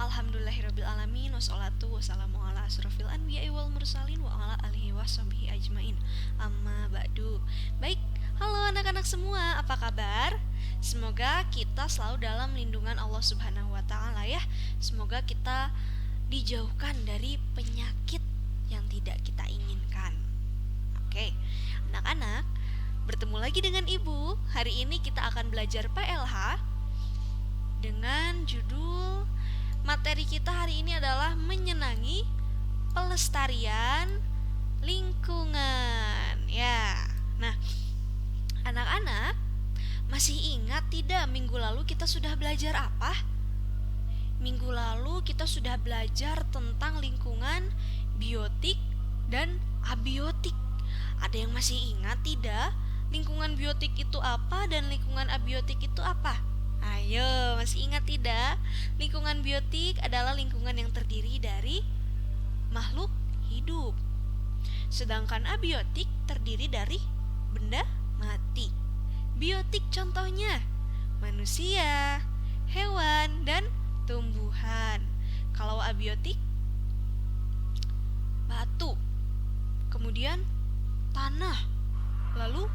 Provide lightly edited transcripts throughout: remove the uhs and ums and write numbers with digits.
Alhamdulillahirabbil alamin wassalatu wassalamu ala asrofil anbiya'i wal mursalin wa ala alihi washabihi ajmain. Amma ba'du. Baik, halo anak-anak semua, apa kabar? Semoga kita selalu dalam lindungan Allah Subhanahu wa taala ya. Semoga kita dijauhkan dari penyakit yang tidak kita inginkan. Oke, anak-anak, bertemu lagi dengan Ibu. Hari ini kita akan belajar PLH dengan judul materi kita hari ini adalah menyenangi pelestarian lingkungan. Ya. Nah, anak-anak masih ingat tidak minggu lalu kita sudah belajar apa? Minggu lalu kita sudah belajar tentang lingkungan biotik dan abiotik. Ada yang masih ingat tidak? Lingkungan biotik itu apa dan lingkungan abiotik itu apa? Ayo, masih ingat tidak? Lingkungan biotik adalah lingkungan yang terdiri dari makhluk hidup. Sedangkan abiotik terdiri dari benda mati. Biotik contohnya manusia, hewan, dan tumbuhan. Kalau abiotik, batu, kemudian tanah, lalu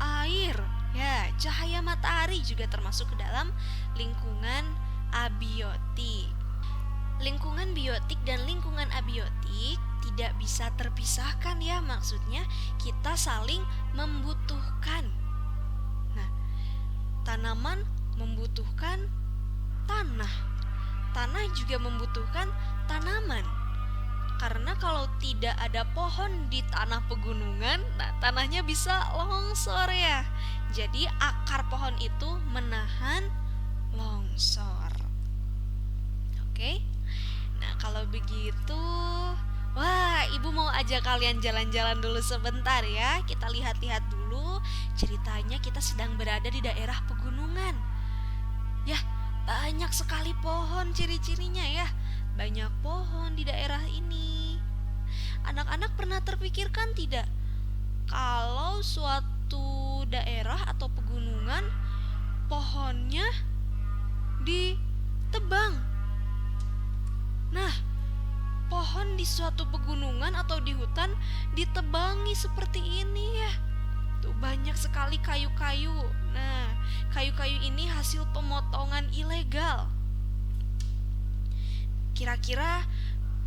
air. Ya, cahaya matahari juga termasuk ke dalam lingkungan abiotik. Lingkungan biotik dan lingkungan abiotik tidak bisa terpisahkan ya, maksudnya kita saling membutuhkan. Nah, tanaman membutuhkan tanah. Tanah juga membutuhkan tanaman. Karena kalau tidak ada pohon di tanah pegunungan, nah tanahnya bisa longsor ya. Jadi akar pohon itu menahan longsor. Oke. Nah, kalau begitu, wah, Ibu mau ajak kalian jalan-jalan dulu sebentar ya. Kita lihat-lihat dulu. Ceritanya kita sedang berada di daerah pegunungan. Ya, banyak sekali pohon ciri-cirinya ya. Banyak pohon di daerah ini. Anak-anak pernah terpikirkan tidak? Kalau suatu daerah atau pegunungan pohonnya ditebang. Nah, pohon di suatu pegunungan atau di hutan ditebangi seperti ini ya. Tuh banyak sekali kayu-kayu. Nah, kayu-kayu ini hasil pemotongan ilegal. Kira-kira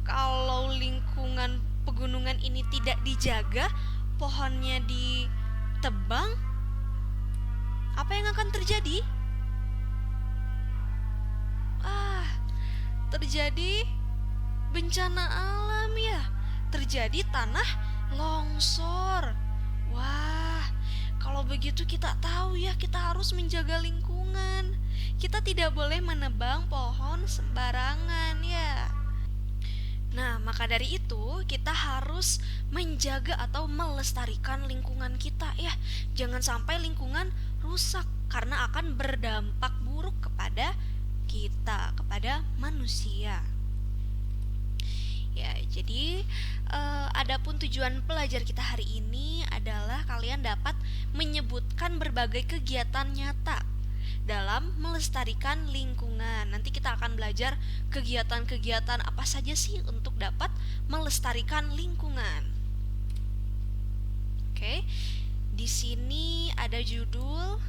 kalau lingkungan pegunungan ini tidak dijaga, pohonnya ditebang, apa yang akan terjadi? Terjadi bencana alam ya. Terjadi tanah longsor. Wah, kalau begitu kita tahu ya, kita harus menjaga lingkungan. Kita tidak boleh menebang pohon sembarangan ya. Nah, maka dari itu kita harus menjaga atau melestarikan lingkungan kita ya. Jangan sampai lingkungan rusak karena akan berdampak buruk kepada kita, kepada manusia. Ya, jadi adapun tujuan pelajar kita hari ini adalah kalian dapat menyebutkan berbagai kegiatan nyata dalam melestarikan lingkungan. Nanti kita akan belajar kegiatan-kegiatan apa saja sih untuk dapat melestarikan lingkungan. Oke. Di sini ada judul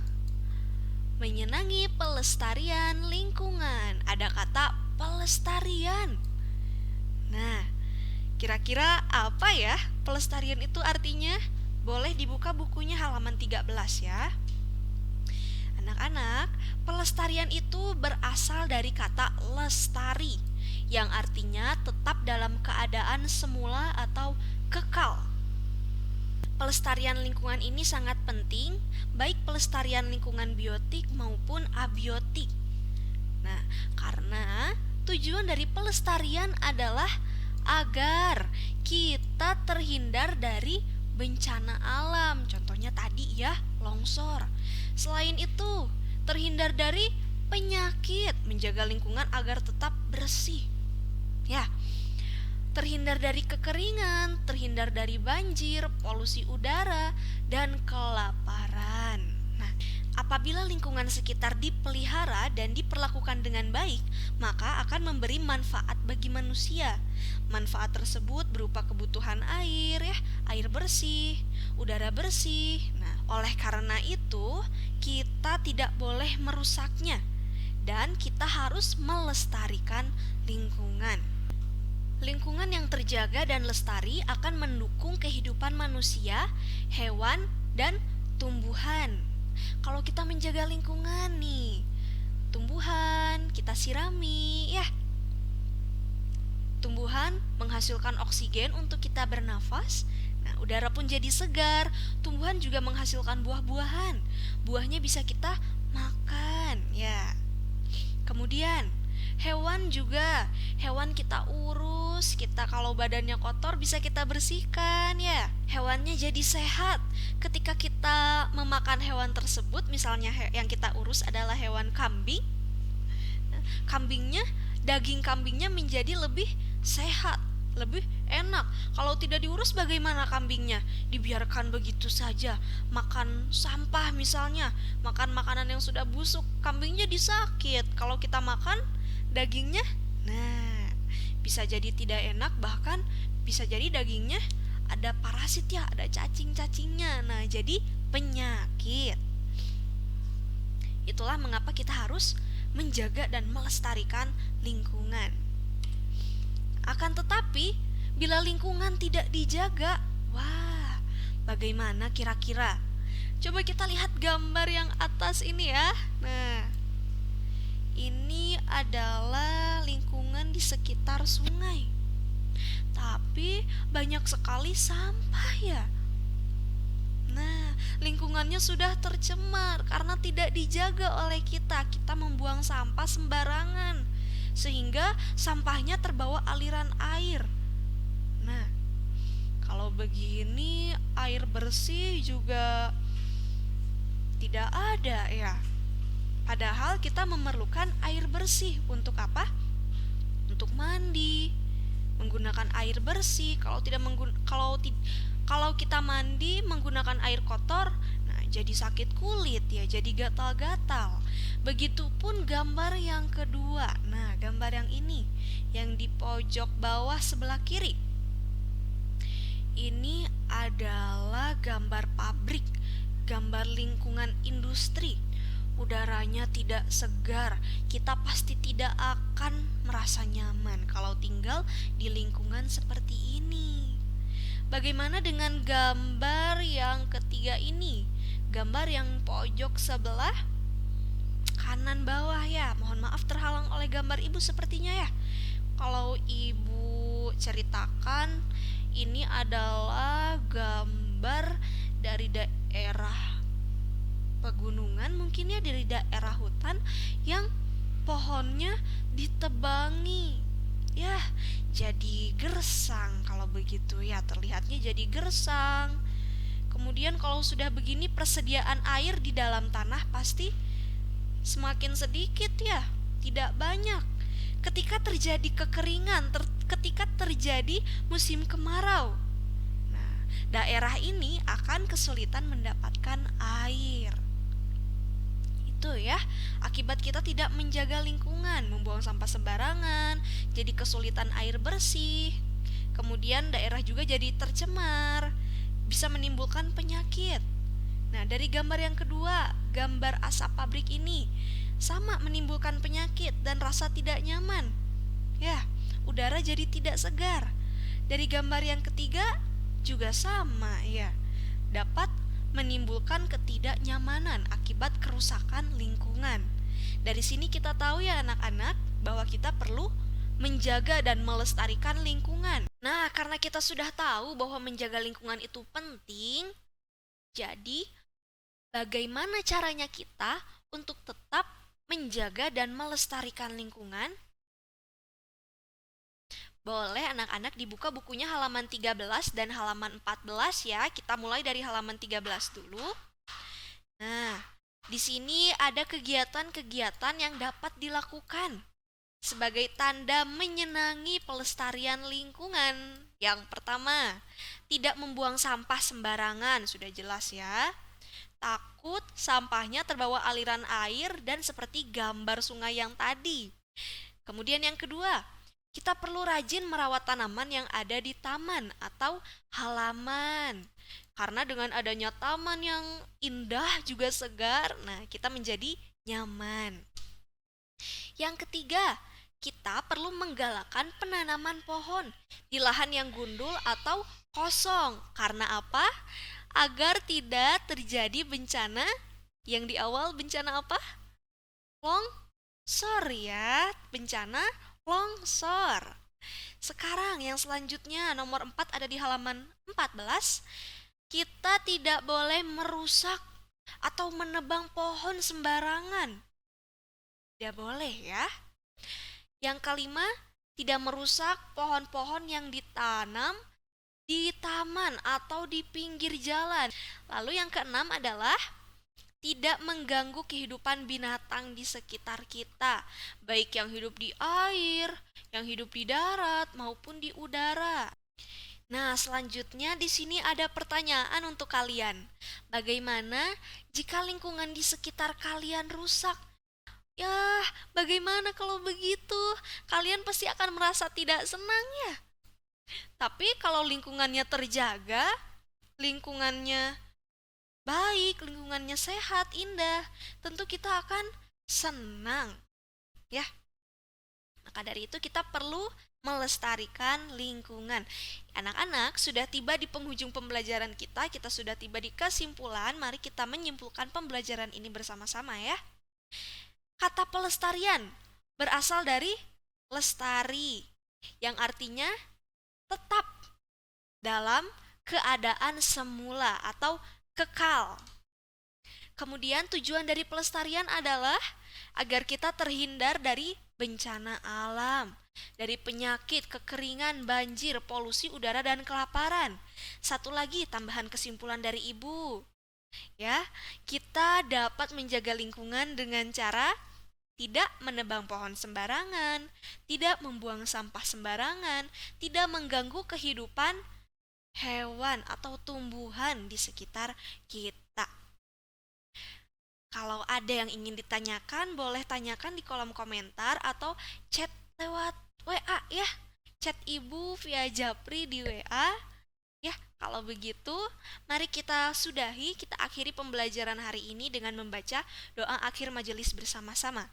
menyenangi pelestarian lingkungan. Ada kata pelestarian. Nah, kira-kira apa ya pelestarian itu artinya? Boleh dibuka bukunya halaman 13 ya. Anak-anak, pelestarian itu berasal dari kata lestari yang artinya tetap dalam keadaan semula atau kekal. Pelestarian lingkungan ini sangat penting, baik pelestarian lingkungan biotik maupun abiotik. Nah, karena tujuan dari pelestarian adalah agar kita terhindar dari bencana alam. Contohnya tadi ya, longsor. Selain itu, terhindar dari penyakit, menjaga lingkungan agar tetap bersih. Ya, terhindar dari kekeringan, terhindar dari banjir, polusi udara, dan kelaparan. Nah, Apabila lingkungan sekitar dipelihara dan diperlakukan dengan baik, maka akan memberi manfaat bagi manusia. Manfaat tersebut berupa kebutuhan air, ya, air bersih, udara bersih. Nah, oleh karena itu, kita tidak boleh merusaknya dan kita harus melestarikan lingkungan. Lingkungan yang terjaga dan lestari akan mendukung kehidupan manusia, hewan, dan tumbuhan. Kalau kita menjaga lingkungan nih, tumbuhan kita sirami, ya. Tumbuhan menghasilkan oksigen untuk kita bernafas. Nah, udara pun jadi segar. Tumbuhan juga menghasilkan buah-buahan. Buahnya bisa kita makan, ya. Kemudian hewan juga, hewan kita urus, kita kalau badannya kotor bisa kita bersihkan, ya. Hewannya jadi sehat. Ketika kita memakan hewan tersebut, misalnya yang kita urus adalah hewan kambing, kambingnya, daging kambingnya menjadi lebih sehat, lebih enak. Kalau tidak diurus bagaimana kambingnya? Dibiarkan begitu saja, makan sampah misalnya, makan makanan yang sudah busuk, kambingnya disakit. Kalau kita makan dagingnya, nah, bisa jadi tidak enak, bahkan bisa jadi dagingnya ada parasit, ya, ada cacing-cacingnya. Nah, jadi penyakit. Itulah mengapa kita harus menjaga dan melestarikan lingkungan. Akan tetapi, bila lingkungan tidak dijaga, wah, bagaimana kira-kira? Coba kita lihat gambar yang atas ini, ya. Nah, ini adalah lingkungan di sekitar sungai. Tapi banyak sekali sampah, ya. Nah, lingkungannya sudah tercemar karena tidak dijaga oleh kita. Kita membuang sampah sembarangan, sehingga sampahnya terbawa aliran air. Nah, kalau begini air bersih juga tidak ada, ya. Padahal kita memerlukan air bersih untuk apa? Untuk mandi, menggunakan air bersih. Kalau kita mandi menggunakan air kotor, nah jadi sakit kulit, ya, jadi gatal-gatal. Begitupun gambar yang kedua. Nah, gambar yang ini, yang di pojok bawah sebelah kiri. Ini adalah gambar pabrik, gambar lingkungan industri. Udaranya tidak segar, kita pasti tidak akan merasa nyaman kalau tinggal di lingkungan seperti ini. Bagaimana dengan gambar yang ketiga ini? Gambar yang pojok sebelah kanan bawah, ya. Mohon maaf terhalang oleh gambar ibu sepertinya, ya. Kalau ibu ceritakan, ini adalah gambar dari daerah pegunungan, mungkin, ya, dari daerah hutan yang pohonnya ditebangi, ya, jadi gersang. Kalau begitu, ya, terlihatnya jadi gersang. Kemudian kalau sudah begini, persediaan air di dalam tanah pasti semakin sedikit, ya, tidak banyak. Ketika terjadi kekeringan, ketika terjadi musim kemarau, nah, daerah ini akan kesulitan mendapatkan air. Itu, ya, akibat kita tidak menjaga lingkungan, membuang sampah sembarangan, jadi kesulitan air bersih. Kemudian daerah juga jadi tercemar, bisa menimbulkan penyakit. Nah, dari gambar yang kedua, gambar asap pabrik ini sama menimbulkan penyakit dan rasa tidak nyaman. Ya, udara jadi tidak segar. Dari gambar yang ketiga juga sama, ya. Dapat menimbulkan ketidaknyamanan akibat kerusakan lingkungan. Dari sini kita tahu, ya, anak-anak, bahwa kita perlu menjaga dan melestarikan lingkungan. Nah, karena kita sudah tahu bahwa menjaga lingkungan itu penting, jadi bagaimana caranya kita untuk tetap menjaga dan melestarikan lingkungan? Boleh anak-anak dibuka bukunya halaman 13 dan halaman 14, ya. Kita mulai dari halaman 13 dulu. Nah, di sini ada kegiatan-kegiatan yang dapat dilakukan sebagai tanda menyenangi pelestarian lingkungan. Yang pertama, tidak membuang sampah sembarangan, sudah jelas, ya. takut sampahnya terbawa aliran air dan seperti gambar sungai yang tadi. Kemudian yang kedua, kita perlu rajin merawat tanaman yang ada di taman atau halaman. Karena dengan adanya taman yang indah juga segar, nah kita menjadi nyaman. Yang ketiga, kita perlu menggalakkan penanaman pohon di lahan yang gundul atau kosong. Karena apa? Agar tidak terjadi bencana yang di awal bencana apa? Longsor ya, bencana longsor. Sekarang yang selanjutnya nomor 4 ada di halaman 14. Kita tidak boleh merusak atau menebang pohon sembarangan. Tidak boleh ya. Yang kelima, tidak merusak pohon-pohon yang ditanam di taman atau di pinggir jalan. Lalu yang keenam adalah tidak mengganggu kehidupan binatang di sekitar kita, baik yang hidup di air, yang hidup di darat maupun di udara. Nah, selanjutnya di sini ada pertanyaan untuk kalian. Bagaimana jika lingkungan di sekitar kalian rusak? Ya, bagaimana kalau begitu? Kalian pasti akan merasa tidak senang ya. Tapi kalau lingkungannya terjaga, lingkungannya baik, lingkungannya sehat, indah, tentu kita akan senang. Ya, maka dari itu kita perlu melestarikan lingkungan. Anak-anak, sudah tiba di penghujung pembelajaran kita sudah tiba di kesimpulan. Mari kita menyimpulkan pembelajaran ini bersama-sama ya. Kata pelestarian berasal dari lestari, yang artinya tetap dalam keadaan semula atau kekal. Kemudian tujuan dari pelestarian adalah agar kita terhindar dari bencana alam, dari penyakit, kekeringan, banjir, polusi udara, dan kelaparan. Satu lagi tambahan kesimpulan dari Ibu. Ya, kita dapat menjaga lingkungan dengan cara tidak menebang pohon sembarangan, tidak membuang sampah sembarangan, tidak mengganggu kehidupan hewan atau tumbuhan di sekitar kita. Kalau ada yang ingin ditanyakan, boleh tanyakan di kolom komentar atau chat lewat WA ya. Chat Ibu via Japri di WA. Ya, kalau begitu, mari kita sudahi, kita akhiri pembelajaran hari ini dengan membaca doa akhir majelis bersama-sama.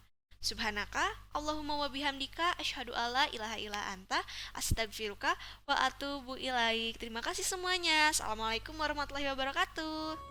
Subhanaka, Allahumma wa bihamdika, asyhadu alla ilaha illa anta, astagfiruka wa atubu ilaik. Terima kasih semuanya. Assalamualaikum warahmatullahi wabarakatuh.